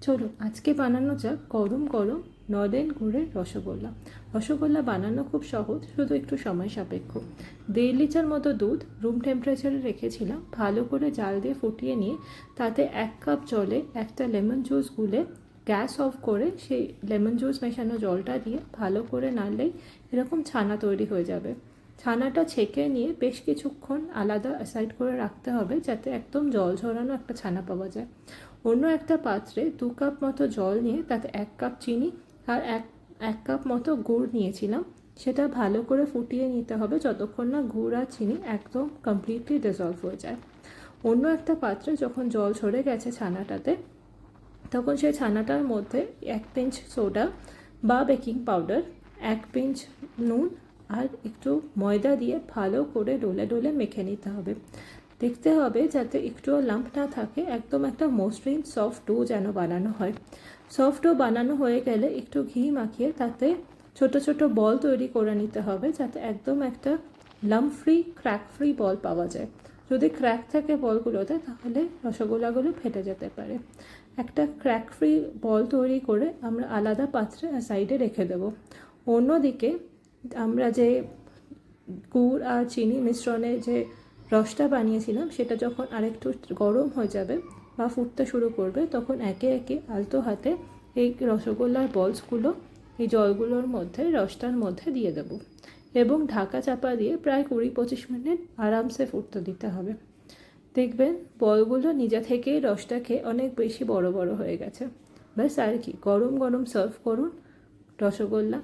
চলুন আজকে বানানো যাক গরম গরম নলেন গুড়ের রসগোল্লা। রসগোল্লা বানানো খুব সহজ, শুধু একটু সময় সাপেক্ষ। 1.5 লিটার মতো দুধ রুম টেম্পারেচারে রেখেছিলাম। ভালো করে জাল দিয়ে ফুটিয়ে নিয়ে তাতে 1 কাপ জলে একটা লেমন জুস গুলে গ্যাস অফ করে সেই লেমন জুস মেশানো জলটা দিয়ে ভালো করে নাড়লেই এরকম ছানা তৈরি হয়ে যাবে। ছানাটা ছেঁকে নিয়ে বেশ কিছুক্ষণ আলাদা সাইড করে রাখতে হবে, যাতে একদম জল ঝরানো একটা ছানা পাওয়া যায়। অন্য একটা পাত্রে 2 কাপ মতো জল নিয়ে তাতে 1 কাপ চিনি আর এক কাপ মতো গুড় নিয়েছিলাম। সেটা ভালো করে ফুটিয়ে নিতে হবে যতক্ষণ না গুড় আর চিনি একদম কমপ্লিটলি ডিসলভ হয়ে যায়। অন্য একটা পাত্রে যখন জল ঝরে গেছে ছানাটাতে, তখন সেই ছানাটার মধ্যে 1 পিঞ্চ সোডা বা বেকিং পাউডার, 1 পিঞ্চ নুন আর একটু ময়দা দিয়ে ভালো করে ডলে ডলে মেখে নিতে হবে। দেখতে হবে যাতে একটুও লাম্প না থাকে, একদম একটা মসৃণ সফট ডো যেন বানানো হয়। সফট ডো বানানো হয়ে গেলে একটু ঘি মাখিয়ে তাতে ছোট ছোট বল তৈরি করে নিতে হবে, যাতে একদম একটা লাম্প ফ্রি ক্র্যাক ফ্রি বল পাওয়া যায়। যদি ক্র্যাক থাকে বলগুলোতে তাহলে রসগোল্লাগুলো ফেটে যেতে পারে। একটা ক্র্যাক ফ্রি বল তৈরি করে আমরা আলাদা পাত্রে সাইডে রেখে দেব। অন্যদিকে আমরা যে গুড় আর চিনি মিশ্রণে যে রসটা বানিয়েছিলাম সেটা যখন আরেকটু গরম হয়ে যাবে বা ফুটতে শুরু করবে, তখন একে একে আলতো হাতে এই রসগোল্লার বলসগুলো এই জলগুলোর মধ্যে রসটার মধ্যে দিয়ে দেব এবং ঢাকা চাপা দিয়ে প্রায় 20-25 মিনিট আরামসে ফুটতে দিতে হবে। দেখবেন বলগুলো নিজে থেকেই রসটা খেয়ে অনেক বেশি বড় বড় হয়ে গেছে। ব্যাস আর কি, গরম গরম সার্ভ করুন রসগোল্লা।